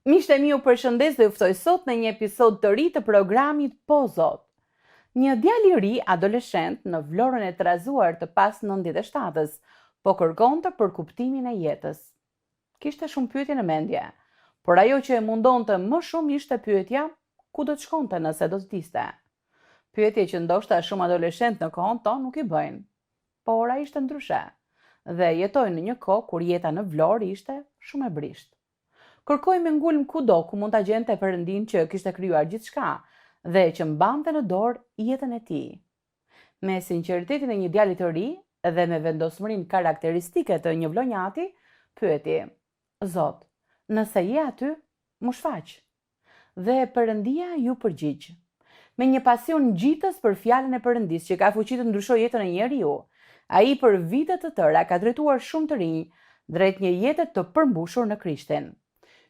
Miqtë e mi, ju përshëndes dhe ju ftoj sot në një episod të ri të programit Po Zot. Një djalë i ri adoleshent në Vlorën e trazuar të pas 97-s, po kërkonte për kuptimin e jetës. Kishte shumë pyetje në mendje, por ajo që e mundonte më shumë ishte pyetja ku do të shkonte nëse do të vdiste. Pyetje që ndoshta shumë adoleshent në kohën tonë nuk i bëjnë, por ai ishte ndryshe dhe jetoi në një kohë kur jeta në Vlorë ishte shumë e brisht. Kërkoi me ngulm kudo ku mund ta gjente Perëndin që kishte krijuar gjithçka dhe që mbante në dorë jetën e tij. Me sinqeritetin e një djali të ri dhe me vendosmërinë karakteristike të një vlonjati, pyeti: Zot, nëse je aty, më shfaq. Dhe Perëndia ju përgjigj. Me një pasion ngjitës për fjalën e Perëndis që ka fuqi të ndryshojë jetën e njeriu, ai për vite të tëra ka drejtuar shumë të rinj drejt një jete të përmbushur në Krishtin.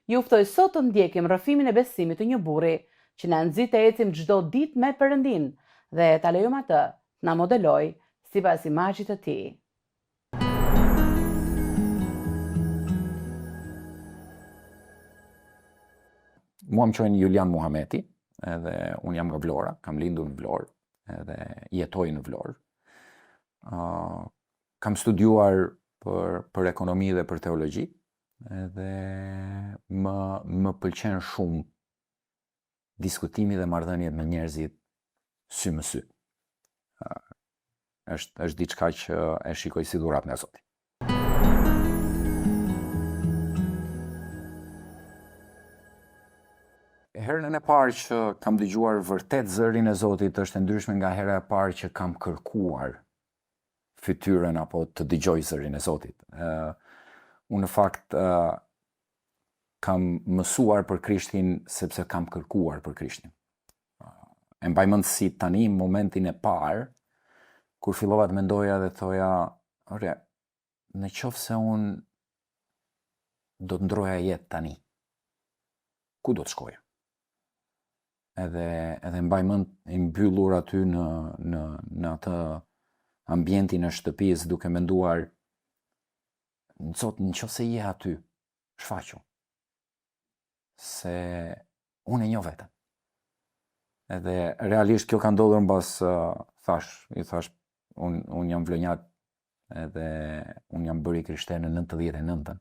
Ju ftoj sot të ndjekim rrëfimin e besimit të një burri që na nxit të ecim çdo ditë me Perëndin dhe ta lejojmë atë të na modeloj sipas imazhit të tij. Mua më quajnë Julian Muhameti, edhe unë jam nga Vlora, kam lindur në Vlorë, edhe jetoj në Vlorë. Kam studiuar për ekonomi dhe për teologji, edhe më pëlqen shumë diskutimi dhe marrëdhëniet me njerëzit sy më sy. Është diçka që e shikoj si dhurat nga Zoti. Herën e parë që kam dëgjuar vërtet zërin e Zotit është e ndryshme nga hera e parë që kam kërkuar fytyrën apo të dëgjoj zërin e Zotit. Unë në fakt kam mësuar për Krishtin sepse kam kërkuar për Krishtin. E mbaj mend si tani momentin e parë kur fillova të mendoja dhe thoja, ore, në qoftë se unë do të ndroja jetë tani, ku do të shkoja? Edhe mbaj mend i mbyllur aty në atë ambientin e shtëpisë duke menduar, Zot, në qoftë se je aty, shfaqu. Se unë e njoh veten. Edhe realisht kjo ka ndodhur mbas i thash, unë jam vlonjat edhe unë jam bëri krishter në 99-ën.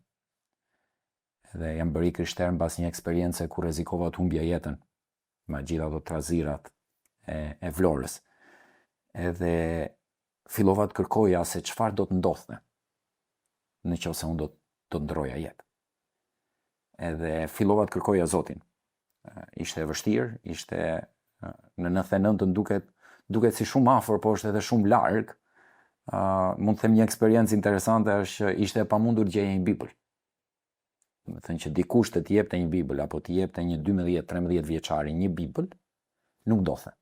Edhe jam bëri krishter mbas një eksperience ku rrezikova të humbja jetën me gjitha ato trazirat e Vlorës. Edhe fillova të kërkoja se çfarë do të ndodhte në qoftë se unë do të ndroja jetë. Edhe fillova të kërkoja Zotin. Ishte e vështirë, ishte në 99-ën duket si shumë afër, por është edhe shumë larg. Mund të them një eksperiencë interesante është që ishte e pamundur të gjeje një Bibël. Do të thënë që dikush të jepte një Bibël apo të jepte një 12-13 vjeçari një Bibël, nuk dothe.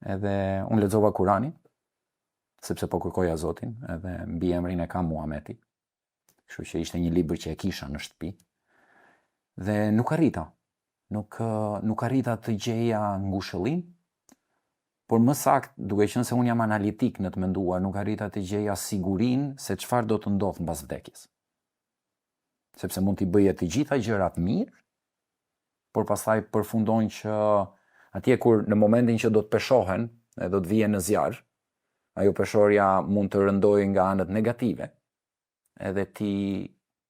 Edhe unë lexova Kur'anin, sepse po kërkoja Zotin, edhe mbi emrin e kam Muhameti. Kështu që ishte një libër që e kisha në shtëpi. Dhe nuk arrita. Nuk arrita të gjeja ngushëllim, por më saktë, duke qenë se unë jam analitik në të menduar, nuk arrita të gjeja sigurinë se çfarë do të ndodhë mbas vdekjes. Sepse mund t'i bëje të gjitha gjërat mirë, por pastaj përfundon që atje kur në momentin që do të peshohen e do të vije në zjarr, ajo peshorja mund të rëndojë nga anët negative, edhe ti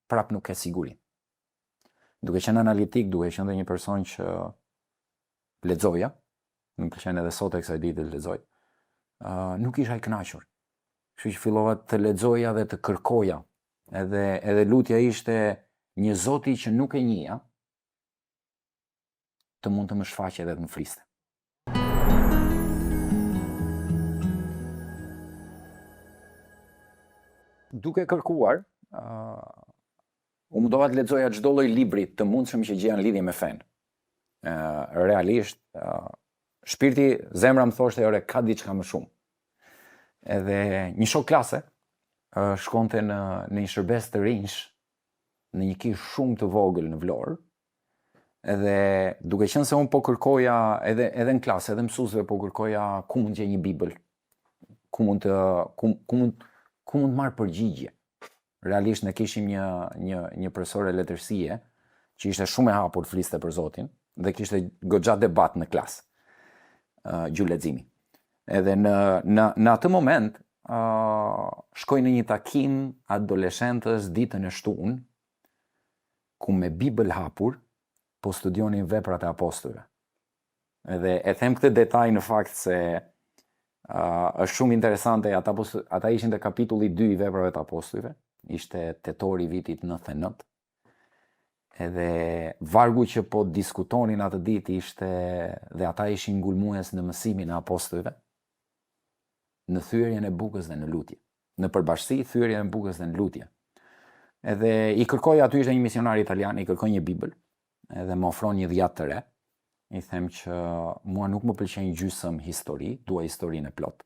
prap nuk ke sigurinë. Duke qenë analitik, duke qenë dhe një person që lexoja, më pëlqen edhe sot e kësaj dite të lexoj, nuk isha i kënaqur. Kështu që fillova të lexoja dhe të kërkoja, edhe lutja ishte një Zoti që nuk e njihja, të mund të më shfaqe dhe të më fliste. Duke kërkuar, u mundova të lexoja çdo lloj libri të mundshëm që gjeja në lidhje me fen. Realisht, shpirti, zemra më thoshte, ore, ka diçka më shumë. Edhe një shok klase shkonte në një shërbes të rinj, në një kish shumë të vogël në Vlorë. Edhe duke qenë se unë po kërkoja edhe në klasë, edhe mësuesve po kërkoja ku mund gjej një Bibël, ku mund marr përgjigje. Realisht ne kishim një profesore letërsie që ishte shumë e hapur fliste për Zotin dhe kishte goxha debat në klasë, gjullëzimi. Edhe në atë moment shkoj në një takim adoleshentës ditën e shtunë, ku me Bibël hapur po studionin veprat e apostujve. Edhe e them këtë detaj në fakt se është shumë interesante, ata ishin te kapitulli 2 i veprave të apostujve, ishte tetori vitit 99, edhe vargu që po diskutonin atë ditë ishte, dhe ata ishin ngulmues në mësimin e apostujve, në thyerjen e bukës dhe në lutje. Në përbashkësi, thyerjen e bukës dhe në lutje. Edhe i kërkoj, aty ishte një misionar italian, i kërkoj një Bibël, edhe më ofron një dhjatë të re, i them që mua nuk më pëlqen gjysmë histori, dua historinë e plot.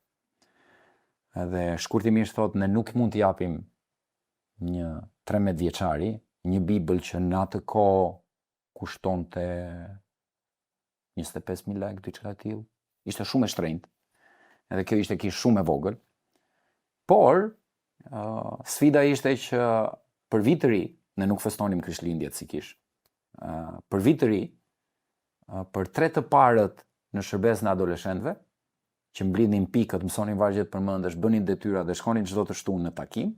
Edhe shkurtimisht thot, ne nuk mund t'i japim një 13 vjeçari një Bibël që në atë kohë kushtonte 25.000 lekë, diçka e tillë. Ishte shumë e shtrenjtë. Edhe kjo ishte kish shumë e vogël. Por sfida ishte që për vit të ri, ne nuk festonim Krishtlindjet si kish. Për vit të ri, për 3 të parët në shërbes në adoleshentëve, që mblidhin pikët, mësonin vargjet përmendesh, bënin detyra dhe shkonin çdo të shtunë në takim,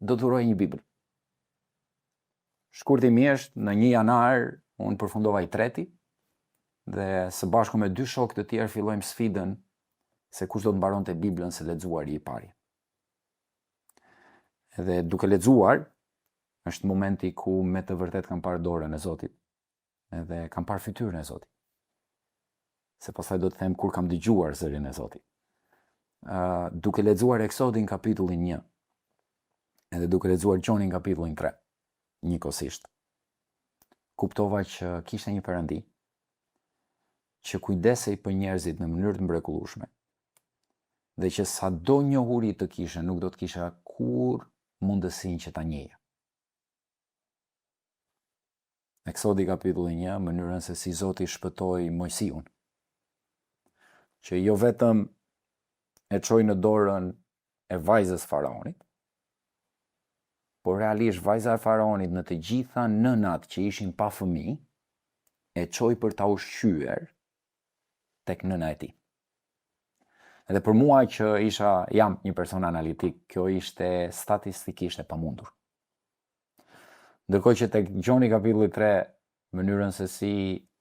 do të dhuroj një Bibël. Shkurtimisht, në 1 janar, unë përfundova i 3-ti, dhe së bashku me 2 shokë të tjerë fillojmë sfidën se kush do të mbaronte Biblën se lexuari i pari. Edhe duke lexuar, është momenti ku me të vërtet kam parë dorën e Zotit, edhe kam parë fytyrën e Zotit. Se pastaj do të them kur kam dëgjuar zërin e Zotit. Duke lexuar Eksodin kapitullin 1, edhe duke lexuar Gjonin kapitullin 3, njëkohësisht, kuptova që kishte një Perëndi që kujdesej për njerëzit në mënyrë të mrekullueshme, dhe që sado njohuri të kishe, nuk do të kisha kur mundësinë që ta njeja. Eksodi kapitulli 1, mënyrën se si Zoti shpëtoi Mojsiun, që jo vetëm e çoi në dorën e vajzës faraonit, por realisht vajza e faraonit në të gjitha nënat që ishin pa fëmijë e çoi për ta ushqyer tek nëna e tij. Edhe për mua që jam një person analitik, kjo ishte statistikisht e pamundur. Ndërkohë që tek Gjoni kapitulli 3, mënyrën se si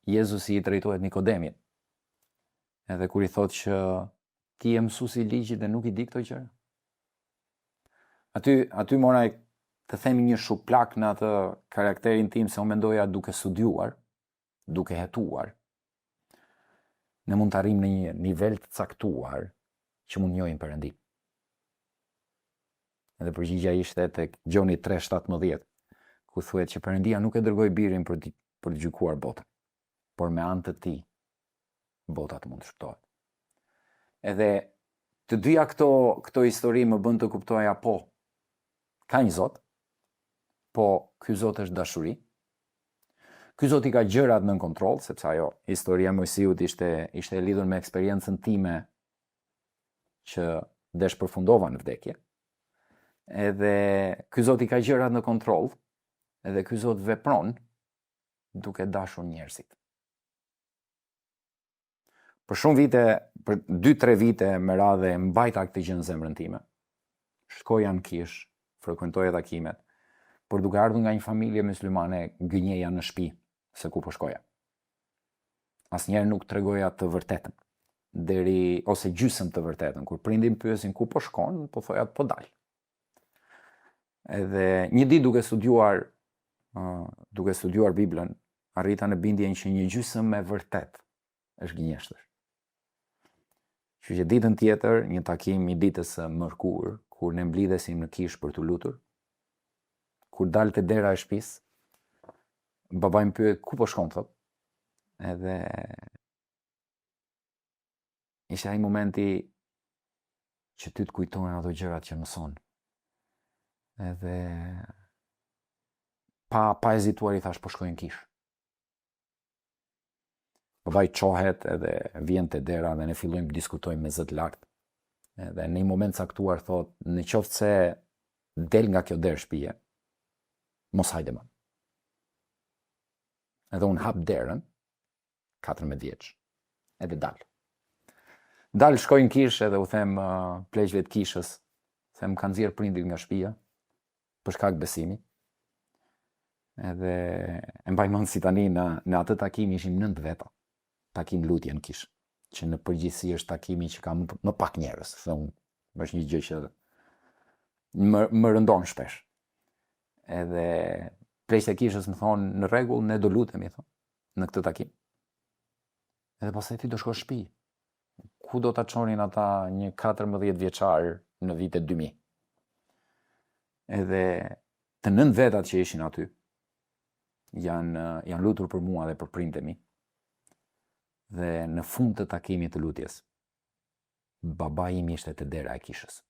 Jezusi i drejtohet Nikodemit, edhe kur i thot që ti je mësuesi i ligjit dhe nuk i di këto gjëra. Aty mora të themi një shuplak në atë karakterin tim, se unë mendoja duke studiuar, duke hetuar, ne mund të arrijmë në një nivel të caktuar që mund njohim Perëndin. Edhe përgjigja ishte tek Gjoni 3:17, ku thuhet që Perëndia nuk e dërgoi birin për të gjykuar botën, por me anë të tij bota të mund të shpëtohet. Edhe të dyja këto histori më bën të kuptoja, po, ka një Zot, po ky Zot është dashuri. Ky Zot i ka gjërat nën kontroll, sepse ajo historia e Mojsiut ishte e lidhur me eksperiencën time që desh përfundova në vdekje. Edhe ky Zot i ka gjërat në kontroll, edhe ky Zot vepron duke dashur njerëzit. Për shumë vite, për 2-3 vite me radhë mbajta këtë gjë në zemrën time. Shkoja në kish, frekuentoja takimet, por duke ardhur nga një familje muslimane, gënjeja në shtëpi se ku po shkoja. Asnjëherë nuk tregoja të vërtetën, ose gjysmë të vërtetën. Kur prindin pyesin ku po shkon, po thoja po dal. Edhe një ditë duke studiuar Biblën, arrita në bindjen që një gjysmë e vërtet është gënjeshtër. Kështu që ditën tjetër, një takim i ditës së mërkurë, kur ne mblidhesim në kish për të lutur, kur dalte dera e shtëpisë, babai më pyet ku po shkon, thot. Edhe ishte ai momenti që ty të kujtohen ato gjërat që mëson. Edhe pa hezituar i thash po shkoj në kish. Babai çohet edhe vjen te dera dhe ne fillojmë të diskutojmë me zë të lartë. Edhe në një moment caktuar thot, në qoftë se del nga kjo derë shtëpie, mos hajde më. Edhe unë hap derën, 14 vjeç, edhe dal, shkoj në kishë edhe u them pleqve të kishës, them kanë nxjerr prindit nga shtëpia për shkak të besimit. Edhe e mbaj mend si tani në atë takim ishim 9 veta. Takim lutje në kishë, që në përgjithësi është takimi që ka më pak njerëz, thonë, është një gjë që më rëndon shpesh. Edhe pleqët e kishës më thonë, në rregull, ne do lutemi, thonë, në këtë takim. Edhe pastaj ti do shkosh në shtëpi. Ku do ta çonin ata një 14 vjeçar në vitet 2000? Edhe të 9 vetat që ishin aty janë lutur për mua dhe për prindët e mi. Dhe në fund të takimit të lutjes, babai im ishte te dera e kishës.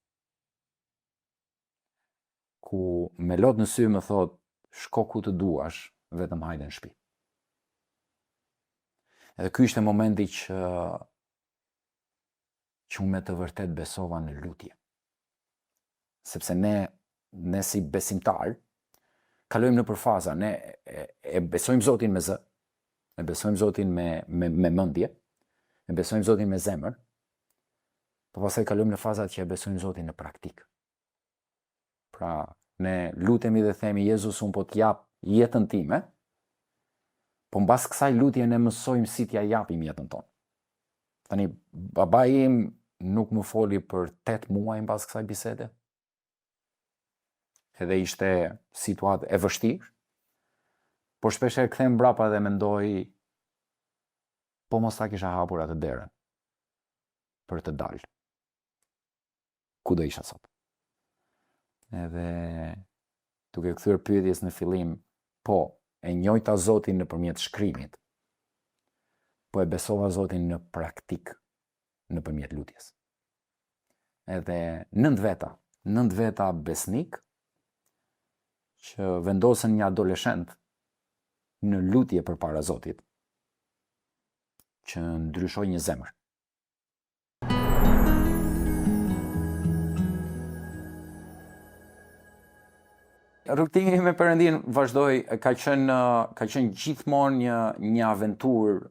Ku me lot në sy më thot, shko ku të duash, vetëm hajde në shtëpi. Edhe ky ishte momenti që unë me të vërtet besova në lutje. Sepse ne si besimtar, kalojmë në përfaza, ne e besojmë Zotin me zë, e besojmë Zotin me mendje, e besojmë Zotin me zemër, por pastaj kalojmë në fazat që e besojmë Zotin në praktik. Pra, ne lutemi dhe themi, Jezus, unë po t'jap jetën time, po mbas kësaj lutje ne mësojmë si t'ja japim jetën tonë. Tani, babai im nuk më foli për 8 muaj mbas kësaj bisede. Edhe ishte situatë e vështirë, por shpesh e kthem mbrapa dhe mendoj, po mos ta kisha hapur atë derën për të dalë. Ku do isha sot? Edhe duke kthyer pyetjes në fillim, po e njojta Zotin nëpërmjet shkrimit, po e besova Zotin në praktik nëpërmjet lutjes. Edhe 9 veta besnik që vendosën një adoleshent në lutje përpara Zotit, që ndryshoi një zemër. Rrugtimi me Perëndin vazhdoi, ka qenë gjithmonë një aventurë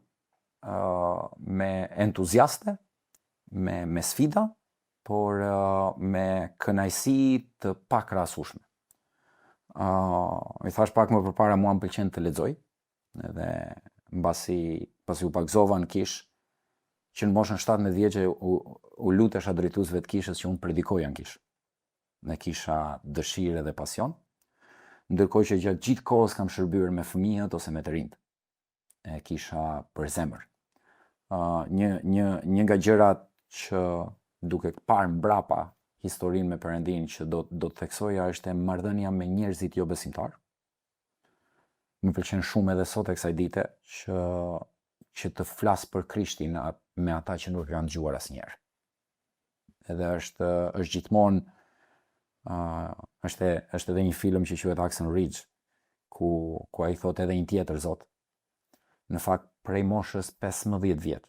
me entuziaste, me sfida, por me kënaqësi të pakrahasueshme. I thash pak më përpara, mua më pëlqen të lexoj, edhe mbasi u pagëzova në kishë, që në moshën 17 vjeçë u lutesha drejtuesve të kishës që unë predikoja në kishë. Ne kisha dëshirë dhe pasion, ndërkohë që gjatë gjithë kohës kam shërbyer me fëmijët ose me të rinjt. E kisha për zemër. Një nga gjërat që duke parë mbrapa historinë me Perëndin që do të theksoja është marrëdhënia me njerëzit jo besimtar. Më pëlqen shumë edhe sot e kësaj dite që të flas për Krishtin me ata që nuk kanë dëgjuar asnjëherë. Edhe është gjithmonë është edhe një film që quhet Hacksaw Ridge, ku ai thotë edhe një tjetër Zot. Në fakt, prej moshës 15 vjet,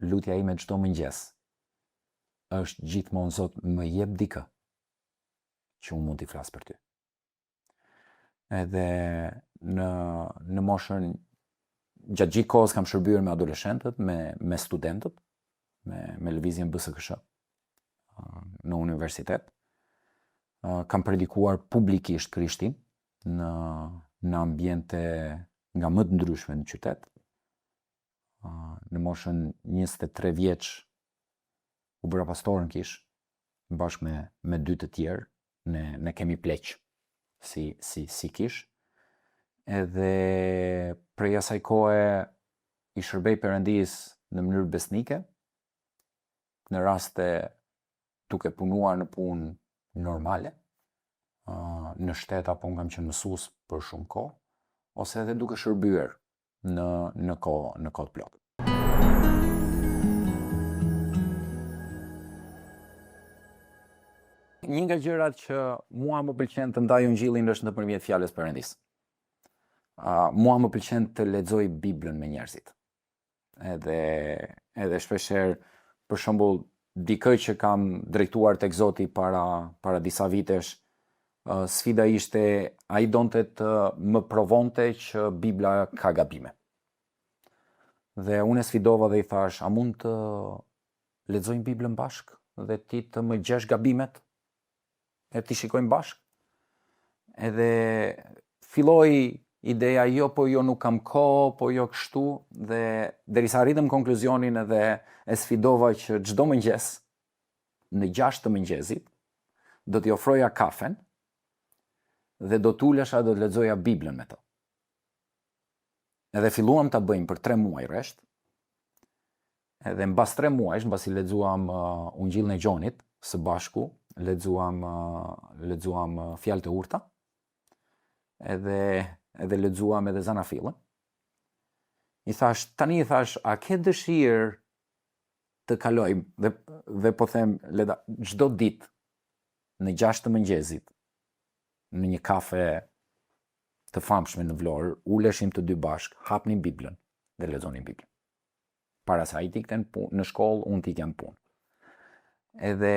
lutja ime çdo mëngjes është gjithmonë, Zot, më jep dikë që unë mund t'i flas për ty. Edhe në moshën, gjatë gjithë kohës kam shërbyer me adoleshentët, me studentët, me lëvizjen BSKSH në universitet. Kam predikuar publikisht Krishtin në ambiente nga më të ndryshme në qytet. Në moshën 23 vjeç u bëra pastor në kish, bashkë me 2 të tjerë, ne kemi pleq si kish. Edhe prej asaj kohe i shërbej Perëndis në mënyrë besnike, në raste duke punuar në punë normale, në shtet apo kam qenë mësues për shumë kohë, ose edhe duke shërbyer në kohë të plotë. Një nga gjërat që mua më pëlqen të ndaj ungjillin është nëpërmjet fjalës Perëndis. Mua më pëlqen të lexoj Biblën me njerëzit. Edhe shpeshherë, për shembull, dikë që kam drejtuar tek Zoti para disa vitesh, sfida ishte, ai donte të më provonte që Bibla ka gabime. Dhe unë e sfidova dhe i thash, a mund të lexojmë Biblën bashkë dhe ti të më gjesh gabimet e ti shikojmë bashkë? Edhe filloi ideja, po jo nuk kam kohë, po jo kështu, dhe derisa arritëm konkluzionin edhe e sfidova që çdo mëngjes në 6 të mëngjesit do t'i ofroja kafen dhe do t'ulesha do të lexoja Biblën me të. Edhe filluam ta bëjmë për 3 muaj rresht. Edhe mbas 3 muajsh, mbasi lexuam Ungjillin e Gjonit së bashku, lexuam fjalët e urta. Edhe lexuam edhe Zanafillën. I thash, a ke dëshirë të kalojmë dhe po them, çdo ditë në 6 të mëngjesit në një kafe të famshme në Vlorë, uleshim të dy bashk, hapnim Biblën dhe lexonim Biblën. Para se ai t'ikte në shkollë, unë t'ikja në punë. Edhe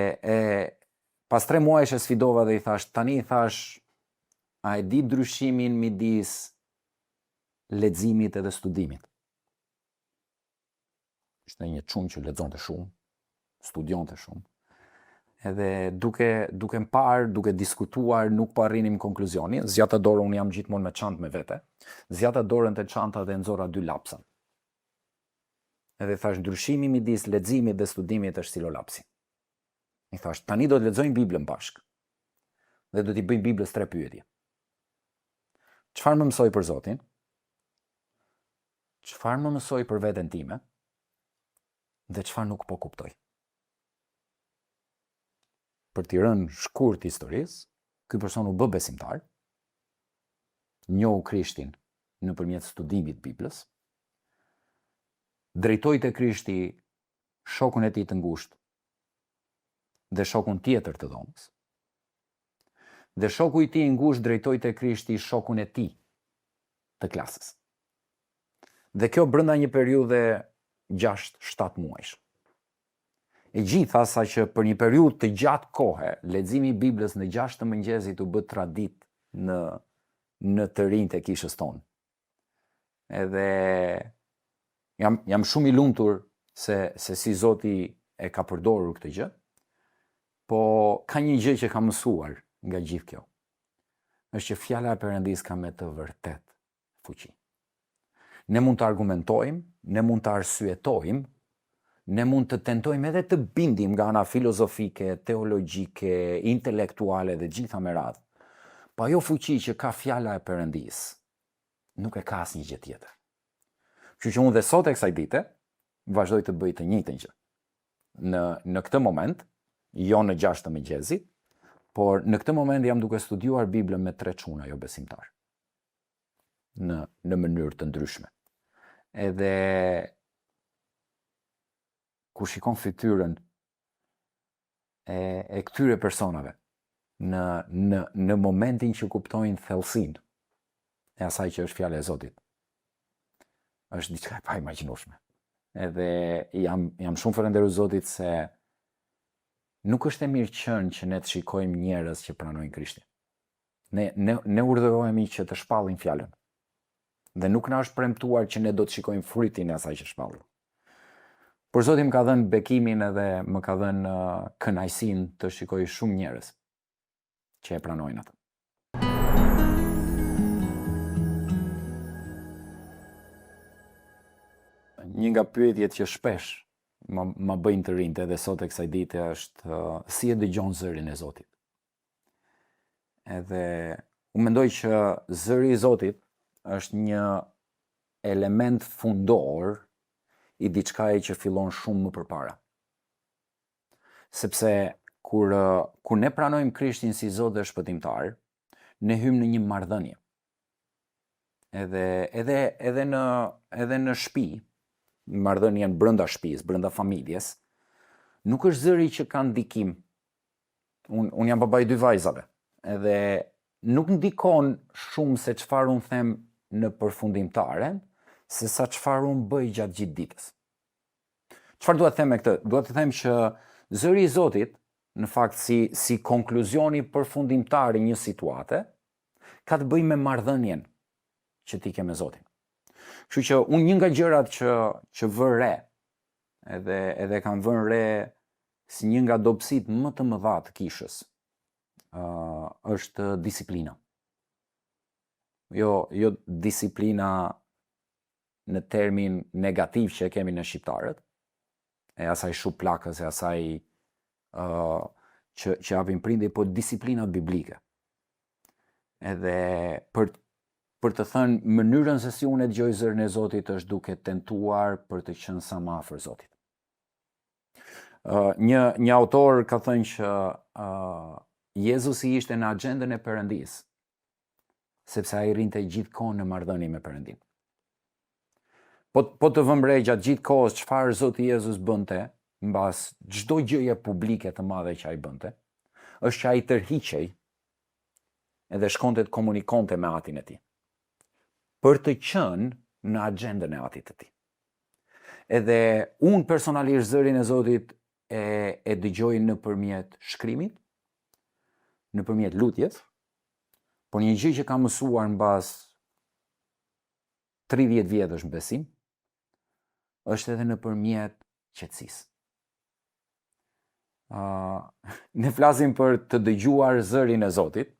pas 3 muajsh e sfidova dhe i thash, a e di ndryshimin midis leximit edhe studimit? Ishte një çun që lexonte shumë, studionte shumë. Edhe duke parë, duke diskutuar, nuk po arrinim konkluzioni. Zjata dorë, unë jam gjithmonë me çantë me vete. Zjata dorën te çanta dhe nxora 2 lapsa. Edhe thash, ndryshimi midis leximit dhe studimit është silolapsi. I thash, tani do të lexojmë Biblën bashkë. Dhe do t'i bëjmë Biblës 3 pyetje. Çfarë më mësoi për Zotin? Çfarë më mësoi për veten time? Dhe çfarë nuk po kuptoj? Për t'i rënë shkurt historisë, ky person u bë besimtar, njohu Krishtin nëpërmjet studimit Biblës, drejtoi te Krishti shokun e tij të ngushtë dhe shokun tjetër të dhomës. Dhe shoku i tij i ngushtë drejtoi te Krishti shokun e tij të klasës. Dhe kjo brenda një periudhe 6-7 muajsh. E gjitha sa që për një periudhë të gjatë kohe, leximi i Biblës në 6 të mëngjesit u bë traditë në të rinjtë e kishës tonë. Edhe jam shumë i lumtur se si Zoti e ka përdorur këtë gjë, po ka një gjë që kam mësuar nga gjithë kjo. Është që fjala e Perëndis ka me të vërtet fuqi. Ne mund të argumentojmë, ne mund të arsyetojmë, ne mund të tentojmë edhe të bindim nga ana filozofike, teologjike, intelektuale dhe gjitha me radhë. Po ajo fuqi që ka fjala e Perëndis nuk e ka asnjë gjë tjetër. Kështu që unë dhe sot e kësaj dite vazhdoj të bëj të njëjtën gjë. Në këtë moment, jo në 6 të mëngjesit, por në këtë moment jam duke studiuar Biblën me 3 çuna jo besimtar. Në mënyrë të ndryshme. Edhe kur shikon fytyrën e këtyre personave në momentin që kuptojnë thellësinë e asaj që është fjala e Zotit, është diçka e paimagjinueshme. Edhe jam shumë falënderues Zotit se nuk është e mirë qenë që ne të shikojmë njerëz që pranojnë Krishtin. Ne urdhërohemi që të shpallim fjalën. Dhe nuk na është premtuar që ne do të shikojmë frytin e asaj që shpallim. Por Zoti më ka dhënë bekimin edhe më ka dhënë kënaqësinë të shikoj shumë njerëz që e pranojnë atë. Një nga pyetjet që shpesh ma bëjnë të rinjtë edhe sot e kësaj dite është si e dëgjon zërin e Zotit. Edhe unë mendoj që zëri i Zotit është një element fundor i diçkaje që fillon shumë më përpara. Sepse kur ne pranojmë Krishtin si Zot dhe shpëtimtar, ne hymë në një marrëdhënie. Edhe në shtëpi, marrëdhënien brenda shtëpisë, brenda familjes, nuk është zëri që ka ndikim. Unë jam baba i 2 vajzave, edhe nuk ndikon shumë se çfarë unë them në përfundimtaren, se sa çfarë unë bëj gjatë gjithë ditës. Çfarë dua të them me këtë? Dua të them që zëri i Zotit në fakt si konkluzioni përfundimtar i një situate, ka të bëjë me marrëdhënien që ti ke me Zotin. Kështu që unë një nga gjërat që vë re, edhe kam vënë re si një nga dobësitë më të mëdha të kishës, është disiplina. Jo disiplina në termin negativ që e kemi në shqiptarët, e asaj shuplakës, e asaj që japin prindi, po disiplina biblike. Edhe për të thënë mënyrën se si unë e dëgjoj zërin e Zotit është duke tentuar për të qenë sa më afër Zotit. Një autor ka thënë që Jezusi ishte në agjendën e Perëndis, sepse ai rrinte gjithkohë në marrëdhënie me Perëndin. Po të vëmë re gjatë gjithë kohës çfarë Zoti Jezus bënte, mbas çdo gjëje publike të madhe që ai bënte, është që ai tërhiqej edhe shkonte të komunikonte me Atin e tij, për të qenë në agjendën e Atit të tij. Edhe unë personalisht zërin e Zotit e dëgjoj nëpërmjet shkrimit, nëpërmjet lutjes, por një gjë që kam mësuar mbas 30 vjetësh në besim, është edhe nëpërmjet qetësisë. Ne flasim për të dëgjuar zërin e Zotit,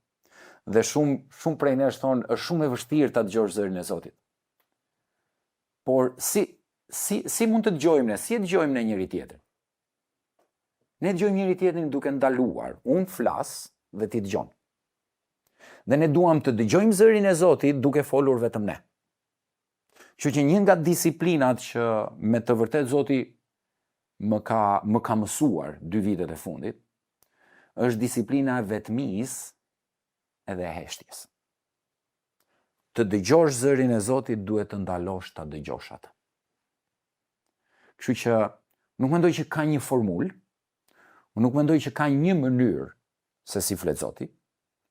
dhe shumë prej nesh thonë, është shumë e vështirë ta dëgjosh zërin e Zotit. Por si mund të dëgjojmë ne? Si e dëgjojmë ne njëri tjetrin? Ne dëgjojmë njëri tjetrin duke ndaluar. Unë flas dhe ti dëgjon. Dhe ne duam të dëgjojmë zërin e Zotit duke folur vetëm ne. Kështu që një nga disiplinat që me të vërtet Zoti më ka mësuar 2 vitet e fundit, është disiplina e vetmisë edhe e heshtjes. Të dëgjosh zërin e Zotit duhet të ndalosh ta dëgjosh atë. Kështu që nuk mendoj që ka një formulë, nuk mendoj që ka një mënyrë se si flet Zoti.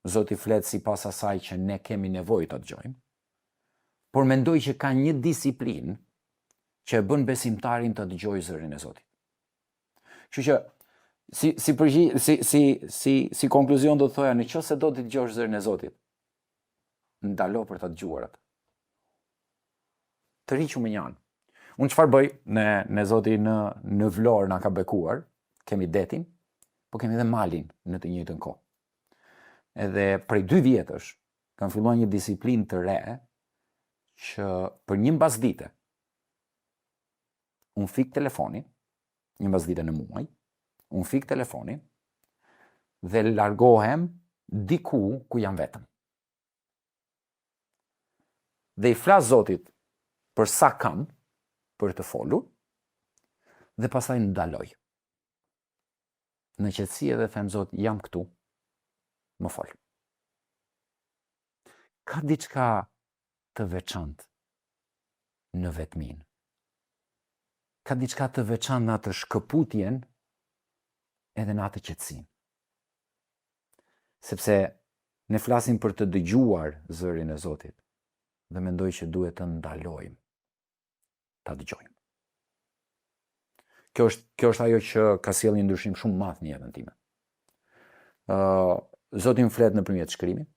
Zoti flet sipas asaj që ne kemi nevojë ta dëgjojmë. Por mendoj që ka një disiplinë që e bën besimtarin të dëgjojë zërin e Zotit. Kështu që si konkluzion do të thoja, nëse do të dëgjosh zërin e Zotit, ndalo për ta dëgjuar atë. Të riqu me një anë. Unë çfarë bëj? Ne Zoti në Vlorë na ka bekuar, kemi detin, po kemi edhe malin në të njëjtën kohë. Edhe prej 2 vjetësh kam filluar një disiplinë të re që për një mbasdite unë fik telefonin, një mbasdite në muaj, unë fik telefonin dhe largohem diku ku jam vetëm. Dhe i flas Zotit për sa kam për të folur dhe pastaj ndaloj. Në qetësi edhe them Zot, jam këtu, më fol. Ka diçka të veçantë në vetmin. Ka diçka të veçantë në atë shkëputjen edhe në atë qetësinë. Sepse ne flasim për të dëgjuar zërin e Zotit dhe mendoj që duhet të ndalojmë ta dëgjojmë. Kjo është ajo që ka sjellë një ndryshim shumë të madh në jetën time. Zoti më flet nëpërmjet shkrimit.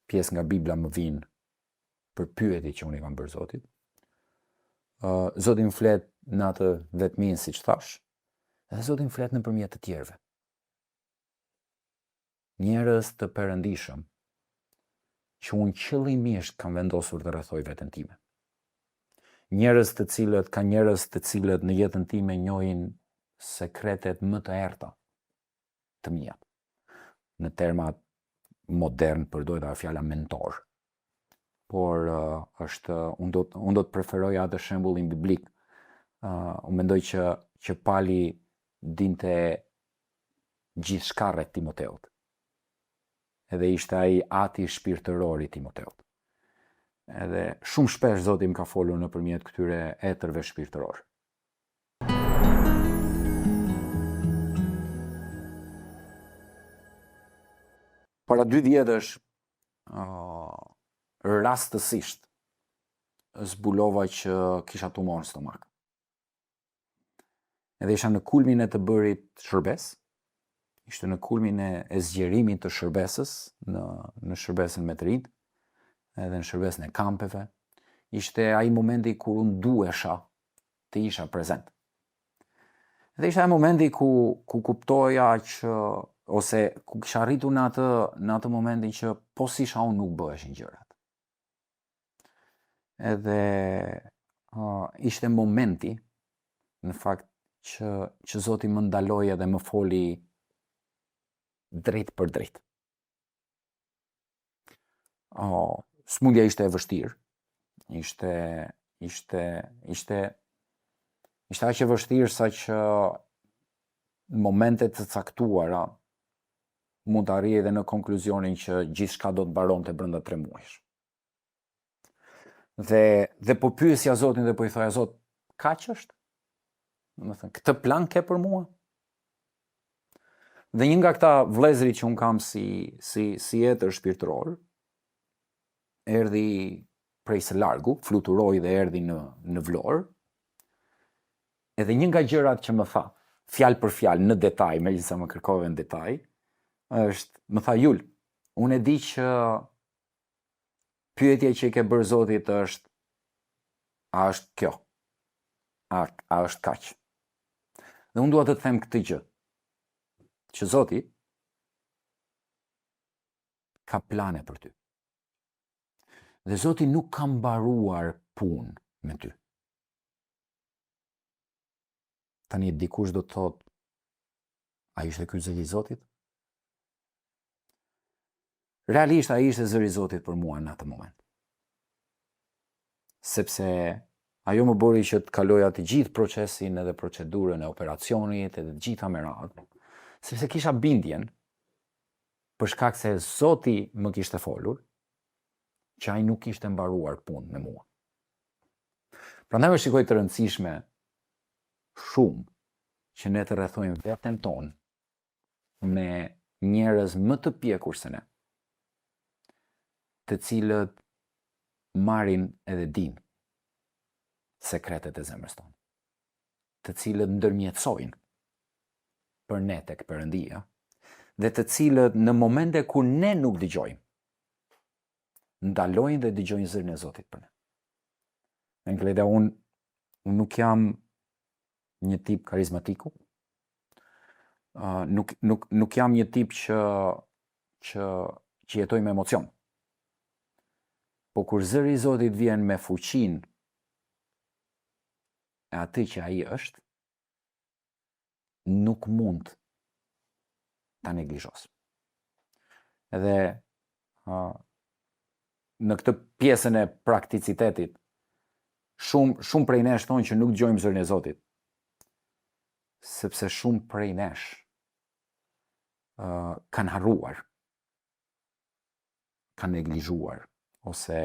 Pjesë nga Bibla më vijnë për pyetjet që unë i kam bërë Zotit. Zoti më flet në atë vetmin, siç thash, dhe Zoti më flet nëpërmjet të tjerëve. Njerëz të perëndishëm që unë qëllimisht kam vendosur të rrethoj veten time. Njerëz të cilët në jetën time njohin sekretet më të errta të mia. Në termat modern përdoret fjala mentor. Por unë do të preferoja atë shembullin biblik. Unë mendoj që Pali dinte gjithçka rreth Timoteut. Edhe ishte ai ati shpirtëror i Timoteut. Edhe shumë shpesh Zoti më ka folur nëpërmjet këtyre etërve shpirtëror. Para 2 vjetësh, rastësisht, zbulova që kisha tumor në stomak. Edhe isha në kulmin e të bërit shërbes, ishte në kulmin e zgjerimit të shërbesës, në shërbesën me të rinjt, edhe në shërbesën e kampeve. Ishte ai momenti kur unë duhesha të isha prezent. Dhe ishte ai momenti ku kuptoja që, ose ku kisha arritur në atë momentin që po si isha unë nuk bëheshin gjërat. Edhe ishte momenti, në fakt, që Zoti më ndaloi edhe më foli drejt për drejt. Smundja ishte e vështirë. Ishte aq e vështirë sa që në momente të caktuara mund të arrijë edhe në konkluzionin që gjithçka do të mbaronte brenda 3 muajsh. Dhe po pyesja Zotin dhe po i thoja, Zot, kaq është? Domethënë, këtë plan ke për mua? Dhe një nga këta vëllezërit që un kam si etër shpirtëror, erdhi prej së largu, fluturoi dhe erdhi në Vlorë. Edhe një nga gjërat që më tha, fjalë për fjalë, në detaj, megjithëse më kërkove në detaj, më tha, Jul, unë e di që pyetja që i ke bërë Zotit është, a është kjo? A është kaq? Dhe unë dua të them këtë gjë, që Zoti ka plane për ty. Dhe Zoti nuk ka mbaruar punë me ty. Tani dikush do të thotë, a ishte ky zëri i Zotit? Realisht ai ishte zëri i Zotit për mua në atë moment. Sepse ajo më bëri që të kaloja të gjithë procesin edhe procedurën e operacionit edhe të gjitha me radhë. Sepse kisha bindjen, për shkak se Zoti më kishte folur, që ai nuk kishte mbaruar punë me mua. Prandaj më shikoj të rëndësishme shumë që ne të rrethojmë veten tonë me njerëz më të pjekur se ne, të cilët marrin edhe dinë sekretet e zemrës tonë, të cilët ndërmjetësojnë për ne tek Perëndia, dhe të cilët në momente kur ne nuk dëgjojmë, ndalojnë dhe dëgjojnë zërin e Zotit për ne. Në kleda, unë nuk jam një tip karizmatiku, nuk jam një tip që jetoj me emocion. Po kur zëri i Zotit vjen me fuqinë e atë që ai është, nuk mund ta neglizhos. Edhe në këtë pjesën e prakticitetit, shumë prej nesh thonë që nuk dëgjojmë zërin e Zotit, sepse shumë prej nesh kanë harruar, kanë neglizhuar, ose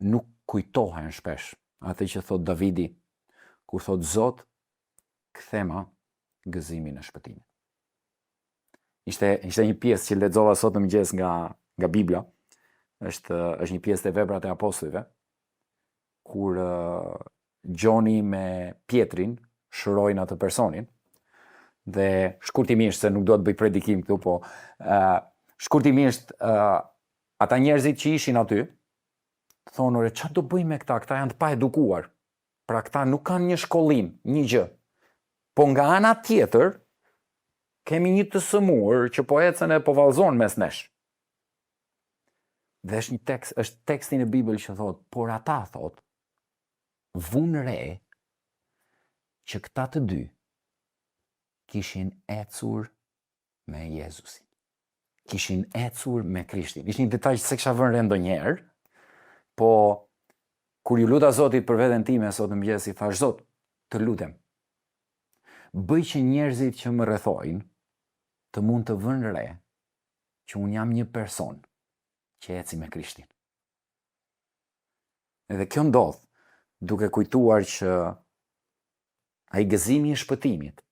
nuk kujtohen shpesh atë që thot Davidi, kur thot Zot, kthema gëzimin e shpëtimit. Ishte një pjesë që lexova sot në mëngjes nga Bibla, është një pjesë e Veprat e Apostujve, kur Gjoni me Pietrin shërojnë atë personin, dhe shkurtimisht, se nuk do të bëj predikim këtu, po shkurtimisht ata njerëzit që ishin aty, thonë, çfarë do bëjmë me këta? Këta janë të pa edukuar. Pra këta nuk kanë një shkollim, një gjë. Po nga ana tjetër, kemi një të sëmur që po ecën e po vallëzon mes nesh. Dhe është teksti në Bibël që thot, por ata thot, vunë re që këta të dy kishin ecur me Jezusin. Kishin ecur me Krishtin. Ishte një detaj që se kisha vënë re ndonjëherë, po kur ju luta Zotit për veten time sot në mëngjes, i thash, Zot, të lutem, bëj që njerëzit që më rrethojnë të mund të vënë re që unë jam një person që eci me Krishtin. Edhe kjo ndodh duke kujtuar që ai gëzimi i shpëtimit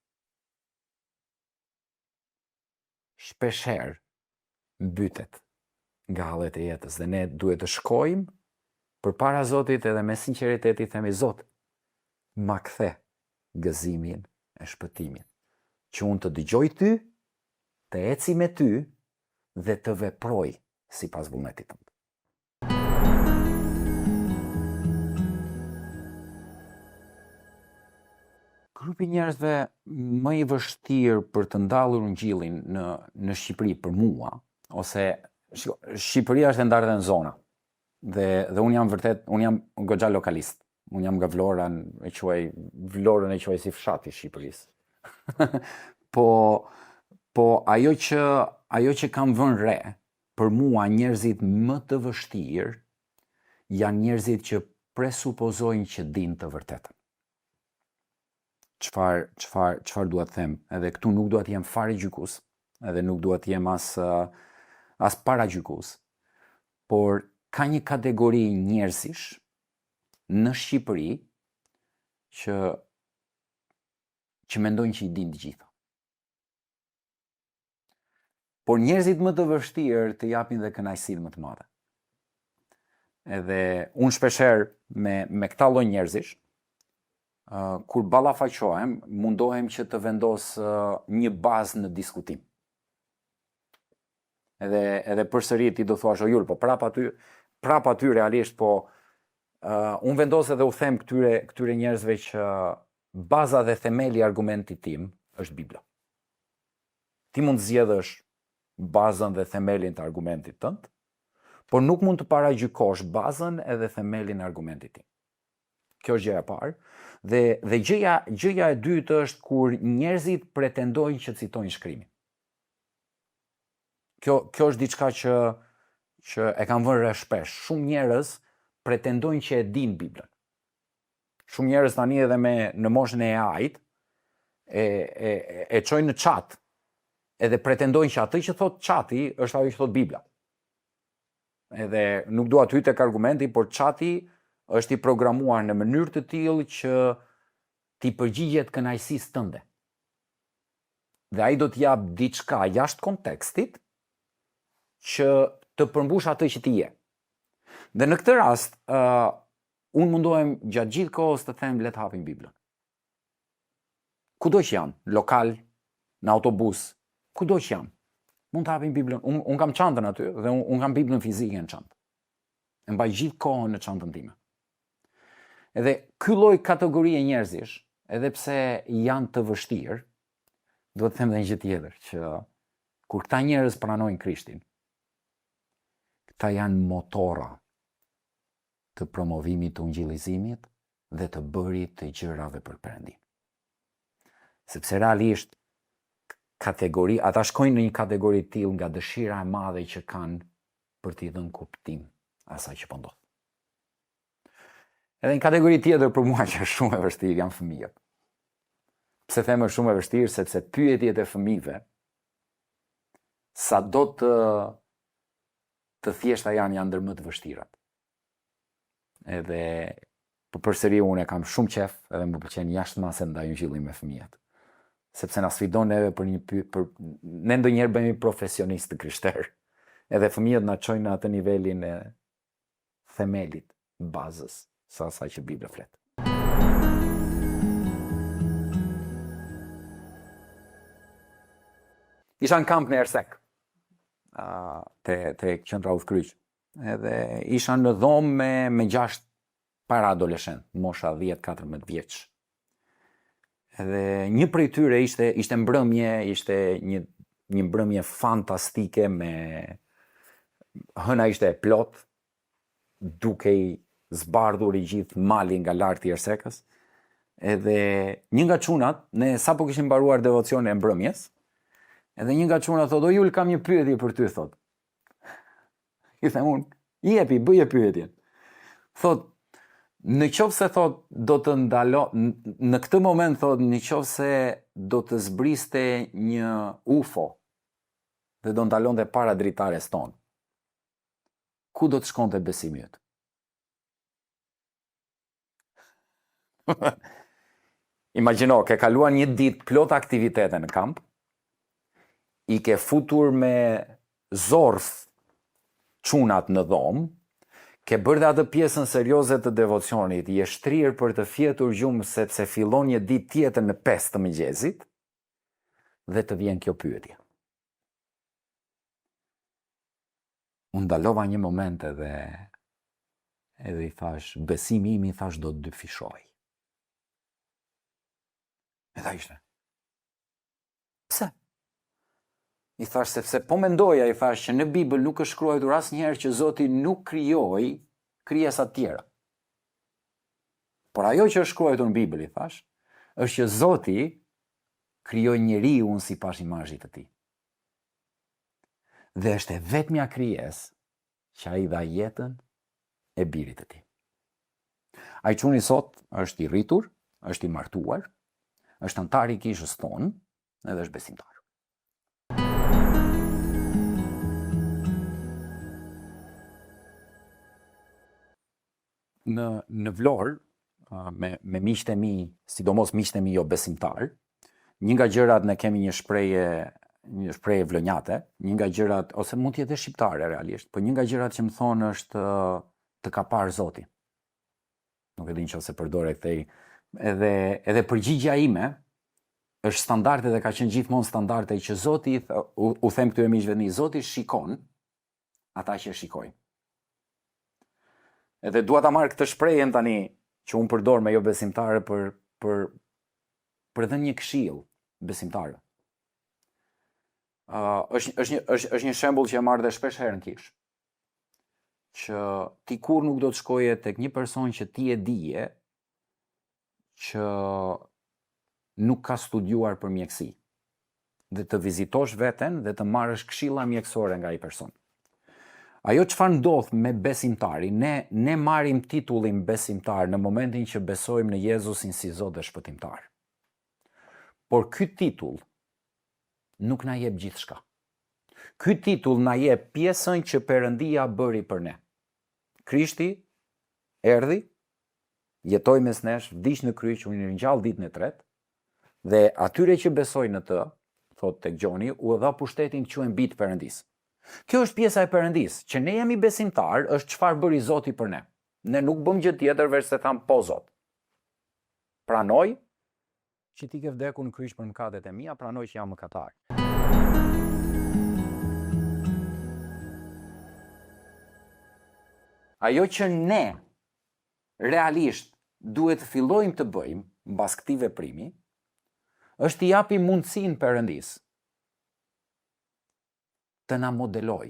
shpeshherë mbytet nga hallet e jetës, dhe ne duhet të shkojmë përpara Zotit edhe me sinqeritet i themi, Zot, ma kthe gëzimin e shpëtimit. Që unë të dëgjoj ty, të eci me ty dhe të veproj sipas vullnetit tënd. Grupi njerëzve më i vështirë për të ndallur Ungjillin në Shqipëri për mua, ose Shqipëria është e ndarë dhe në zona. Dhe unë jam goxha lokalist. Unë jam nga Vlorën e quaj si fshati i Shqipërisë. Po ajo që kam vënë re, për mua njerëzit më të vështirë janë njerëzit që presupozojnë që dinë të vërtetën. Çfarë dua të them? Edhe këtu nuk dua të jem fare gjykues, edhe nuk dua të jem as para gjykues. Por ka një kategori njerëzish në Shqipëri që mendojnë që i dinë të gjitha. Por njerëzit më të vështirë të japin dhe kënaqësinë më të madhe. Edhe unë shpeshherë me këta lloj njerëzish, kur ballafaqohem, mundohem që të vendos një bazë në diskutim. Edhe përsëri ti do thuash, o Jul, po prap aty realisht, po unë vendos edhe u them këtyre njerëzve që baza dhe themeli i argumentit tim është Bibla. Ti mund të zgjedhësh bazën dhe themelin të argumentit tënd, por nuk mund të paragjykosh bazën edhe themelin e argumentit tim. Kjo është gjëja e parë. Dhe gjëja e dytë është kur njerëzit pretendojnë që citojnë shkrimin. Kjo është diçka që e kam vënë re shpesh. Shumë njerëz pretendojnë që e dinë Biblën. Shumë njerëz tani edhe në moshën e AI-t e çojnë në chat, edhe pretendojnë që atë që thot chati është ajo që thot Bibla. Edhe nuk dua të hyj tek argumenti, por chati është i programuar në mënyrë të tillë që ti përgjigjet kënaqësisë tënde. Dhe ai do të jap diçka jashtë kontekstit që të përmbush atë që ti je. Dhe në këtë rast, unë mundohem gjatë gjithë kohës të them le të hapim Biblën. Kudo që janë, lokal, në autobus, kudo që janë, mund të hapim Biblën. Unë kam çantën aty dhe unë kam Biblën fizike në çantë. E mbaj gjithë kohën në çantën time. Edhe ky lloj kategorie njerëzish, edhe pse janë të vështirë, do të them edhe një gjë tjetër, që kur këta njerëz pranojnë Krishtin, këta janë motora të promovimit të ungjillizimit dhe të bërit të gjërave për Perëndin. Sepse realisht ata shkojnë në një kategori të tillë nga dëshira e madhe që kanë për t'i dhënë kuptim asaj që po ndodh. Edhe një kategori tjetër për mua që është shumë e vështirë janë fëmijët. Pse them është shumë e vështirë? Sepse pyetjet e fëmijëve, sado të thjeshta janë ndër më të vështirat. Edhe përsëri unë e kam shumë qef, edhe më pëlqen jashtëmase ndaj ungjillit me fëmijët. Sepse na sfidon neve ne ndonjëherë bëhemi profesionistë krishterë. Edhe fëmijët na çojnë në atë nivelin e themelit, bazës, sa asaj që Bibla flet. Isha në kamp në Ersek, te qendra udhkryq. Edhe isha në dhomë me 6 para adoleshent, mosha 10-14 vjeç. Edhe një prej tyre ishte mbrëmje, ishte një mbrëmje fantastike hëna ishte e plot, dukej zbardhur i gjithë mali nga lartë i Ersekës. Edhe një nga çunat, ne sapo kishim mbaruar devocionin e mbrëmjes, edhe një nga çunat thotë, "O Jul, kam një pyetje për ty", thotë. I them unë, "Jepi, bëje pyetjen." Thotë, "Në qoftë se thotë do të në këtë moment thotë, në qoftë se do të zbriste një UFO dhe do ndalonte para dritares tonë, ku do të shkonte besimi yt?" Imagjino, ke kaluar një ditë plot aktivitete në kamp, i ke futur me zorf çunat në dhomë, ke bërë dhe atë pjesën serioze të devocionit, je shtrirë për të fjetur gjumë sepse fillon një ditë tjetër në 5 të mëngjesit, dhe të vjen kjo pyetje. Unë ndalova një moment edhe i thash, besimi im i thash do të dyfishoj. Edhe ishte. Pse? I thash sepse po mendoja, i thash që në Bibël nuk është shkruar asnjëherë që Zoti nuk krijoi krijesa të tjera. Por ajo që është shkruar në Bibël, i thash, është që Zoti krijoi njeriun sipas imazhit të tij. Dhe është e vetmja krijesë që ai dha jetën e birit të tij. Ai çuni sot është i rritur, është i martuar, është antar i kishës tonë, edhe është besimtar. Në Vlorë, me miqtë e mi, sidomos miqtë e mi jo besimtar, një nga gjërat ne kemi një shprehje vlonjate, një nga gjërat, ose mund të jetë shqiptare realisht, por një nga gjërat që më thonë është të ka parë Zoti. Nuk e di nëse përdore kthej. Edhe përgjigjja ime është standarde dhe ka qenë gjithmonë standarde që Zoti, u them këtyre miqve mi, Zoti shikon ata që shikojnë. Edhe dua ta marr këtë shprehje tani që unë përdor me jo besimtare për dhënë një këshill besimtarëve. Është një shembull që e marr dhe shpesh herë në kish. Që ti kur nuk do të shkoje tek një person që ti e dije që nuk ka studiuar për mjeksi, dhe të vizitosh veten dhe të marrësh këshilla mjekësore nga ai person. Ajo çfarë ndodh me besimtarin, ne marrim titullin besimtar në momentin që besojmë në Jezusin si Zot dhe Shpëtimtar. Por ky titull nuk na jep gjithçka. Ky titull na jep pjesën që Perëndia bëri për ne. Krishti erdhi, jetoi mes nesh, vdiq në kryq, u ringjall ditën e tretë, dhe atyre që besojnë në të, thot tek Gjoni, u dha pushtetin të quhen bijtë Perëndisë. Kjo është pjesa e Perëndisë, që ne jemi besimtar, është çfarë bëri Zoti për ne. Ne nuk bëm gjë tjetër veç se tham po Zot. Pranoj që ti ke vdekur në kryq për mëkatet e mia, pranoj që jam mëkatar. Ajo që ne realisht duhet të fillojmë të bëjmë mbas këtij veprimi, është t'i japim mundësinë Perëndisë të na modeloj.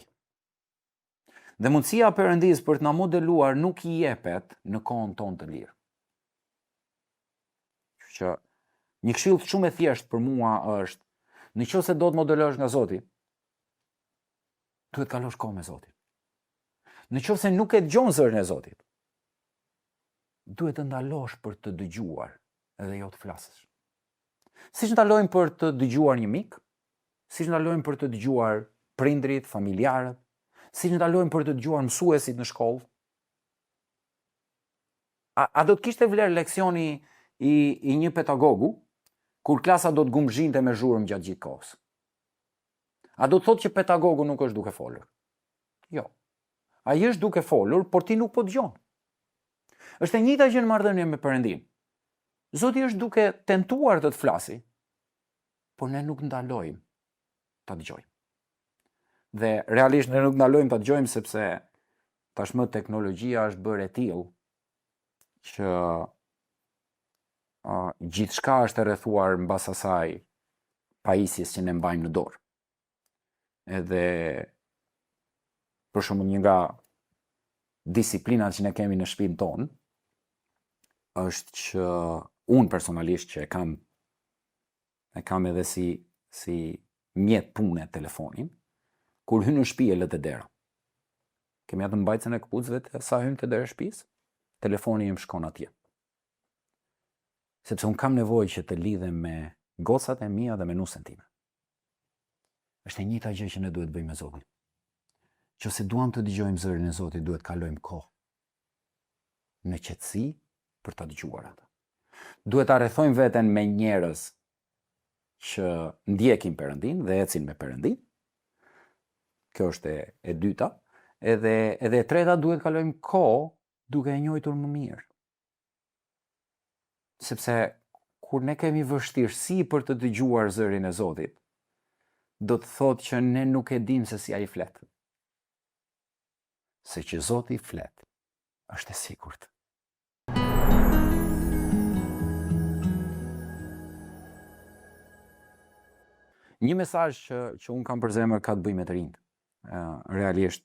Dhe mundësia e Perëndisë për të na modeluar nuk i jepet në kohën tonë të lirë. Që një këshill shumë e thjeshtë për mua është, nëse do të modelohesh nga Zoti, duhet kalosh kohë me Zotin. Nëse nuk e dëgjon zërin e Zotit, duhet të ndalosh për të dëgjuar edhe jo të flasësh. Siç ndalojmë për të dëgjuar një mik, siç ndalojmë për të dëgjuar prindrit, familjarët, siç ndalojmë për të dëgjuar mësuesit në shkollë. A do të kishte vlerë leksioni i një pedagogu kur klasa do të gumzhinte me zhurmë gjatë gjithë kohës? A do të thotë që pedagogu nuk është duke folur? Jo. Ai është duke folur, por ti nuk po dëgjon. Është e njëjta gjë në marrëdhënie me Perëndin. Zoti është duke tentuar të flasi, por ne nuk ndalojmë ta dëgjojmë. Dhe realisht ne nuk ndalojmë ta dëgjojmë sepse tashmë teknologjia është bërë e tillë që gjithçka është e rrethuar mbas asaj pajisjes që ne mbajmë në dorë. Edhe për shembull një nga disiplinat që ne kemi në shtëpinë tonë është që unë personalisht që e kam edhe si mjet pune telefonin, kur hyn në shtëpi e lë te dera. Kemi atë mbajtjen e këpucëve sa hyn te dera e shtëpisë, telefoni im shkon atje. Sepse unë kam nevojë që të lidhem me gocat e mia dhe me nusën time. Është e njëjta gjë që ne duhet bëjmë me Zotin. Nëse duam të dëgjojmë zërin e Zotit, duhet kalojmë kohë në qetësi për ta dëgjuar atë. Duhet ta rrethojmë veten me njerëz që ndjekin Perëndin dhe ecin me Perëndin. Kjo është e dyta. Edhe e treta duhet kalojmë kohë duke e njohur më mirë. Sepse kur ne kemi vështirësi për të dëgjuar zërin e Zotit, do të thotë që ne nuk e dim se si ai flet. Se që Zoti flet, është e sigurt. Një mesazh që unë kam për zemër ka të bëjë me të rinjt. Realisht,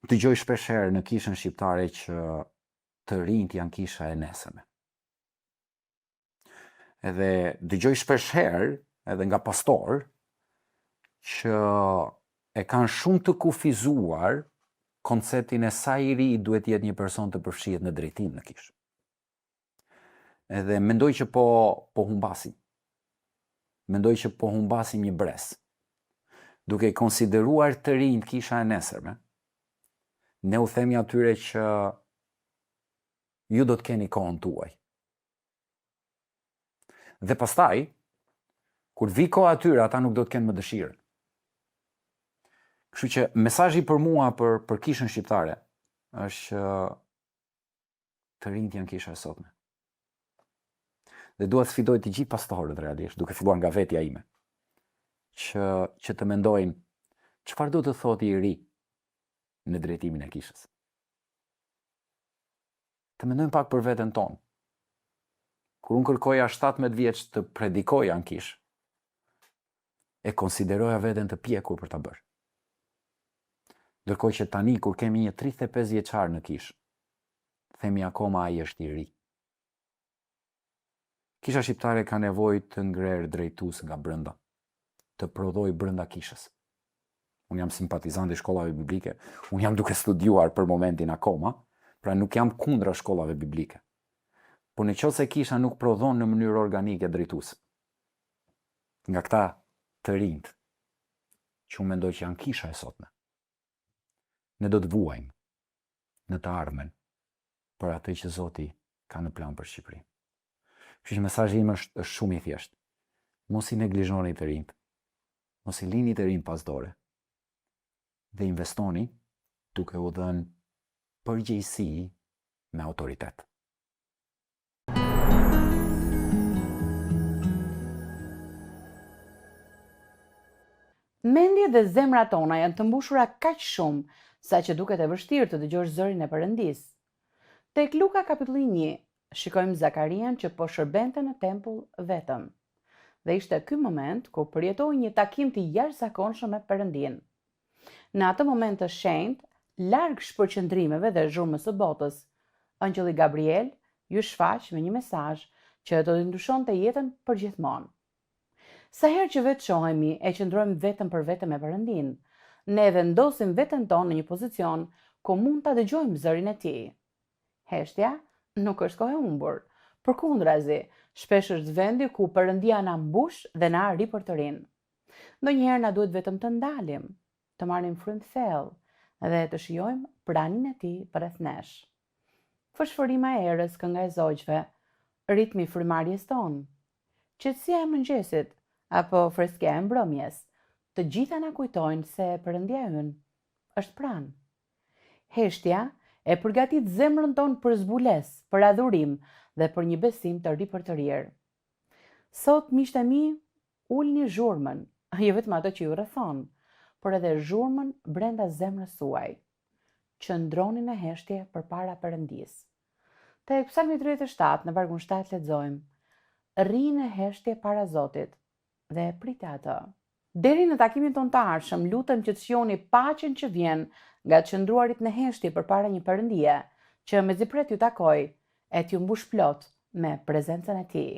dëgjoj shpeshherë në kishën shqiptare që të rinjt janë kisha e nesërme. Edhe dëgjoj shpeshherë edhe nga pastor që e kanë shumë të kufizuar konceptin e sa i ri duhet jetë një person të përfshihet në drejtim në kishë. Edhe mendoj që po humbasim. Mendoj që po humbasim një brez. Duke konsideruar të rinjt kisha e nesërme, ne u themi atyre që ju do të keni kohën tuaj. Dhe pastaj, kur vi koha atyre, ata nuk do të kenë më dëshirën. Kështu që mesazhi për mua për kishën shqiptare është të rinjt janë kisha e sotme. Dhe dua të sfidoj të gjithë pastorët realisht, duke filluar nga vetja ime, që të mendojnë çfarë do të thotë i ri në drejtimin e kishës. Të mendojmë pak për veten tonë. Kur unë kërkoja 17 vjeç të predikoja në kishë, e konsideroja veten të pjekur për ta bërë. Ndërkohë që tani kur kemi një 35 vjeçar në kishë, themi akoma ai është i ri. Kisha shqiptare ka nevojë të ngrer drejtues nga brenda, të prodhoj brenda kishës. Unë jam simpatizant i shkollave biblike, unë jam duke studiuar për momentin akoma, pra nuk jam kundra shkollave biblike. Por nëse kisha nuk prodhon në mënyrë organike drejtues. Nga këta të rinjt, që unë mendoj që janë kisha e sotme, ne do të vuajmë në të ardhmen për atë që Zoti ka në plan për Shqipërinë. Kështu që mesazhi im është shumë i thjeshtë. Mos i neglizhoni të rinjt, mos i lini të rinjt pas dore, dhe investoni duke u dhënë përgjegjësi me autoritet. Mendjet dhe zemrat tona janë të mbushura kaq shumë sa që duket e vështirë të dëgjosh zërin e Perëndis. Tek Luka kapitulli 1 shikojmë Zakarian që po shërbente në tempull vetëm. Dhe ishte ky moment ku përjetoi një takim të jashtëzakonshëm me Perëndin. Në atë moment të shenjtë, larg shpërqendrimeve dhe zhurmës së botës, angjëlli Gabriel ju shfaq me një mesazh që do të ndryshonte jetën përgjithmonë. Sa herë që vetë shohemi e qëndrojmë vetëm për vetëm me Perëndin, ne vendosim veten tonë në një pozicion ku mund ta dëgjojmë zërin e Tij. Heshtja nuk është kohë e humbur. Përkundrazi, shpesh është vendi ku Perëndia na mbush dhe na ri për të rinë. Ndonjëherë na duhet vetëm të ndalim, të marrim frymë thellë dhe të shijojmë pranin e Tij përreth nesh. Fshfërima e erës, kënga e zogjve, ritmi i frymarrjes tonë, qetësia e mëngjesit apo freskëja e mbrëmjes, të gjitha na kujtojnë se Perëndia ynë është pranë. Heshtja e përgatit zemrën tonë për zbulesë, për adhurim dhe për një besim të ri për të rirë. Sot, miqtë e mi, ulni zhurmën, jo vetëm ato që ju rrethon, por edhe zhurmën brenda zemrës suaj. Qëndroni në heshtje përpara Perëndis. Tek Psalmi 37 në vargun 7 lexojmë: "Rri në heshtje para Zotit dhe prit atë." Deri në takimin tonë të ardhshëm, lutem që të shihoni paqen që vjen nga të qëndruarit në heshtje përpara një Perëndie që mezi pret ju takoj e t'ju mbush plot me prezencën e Tij.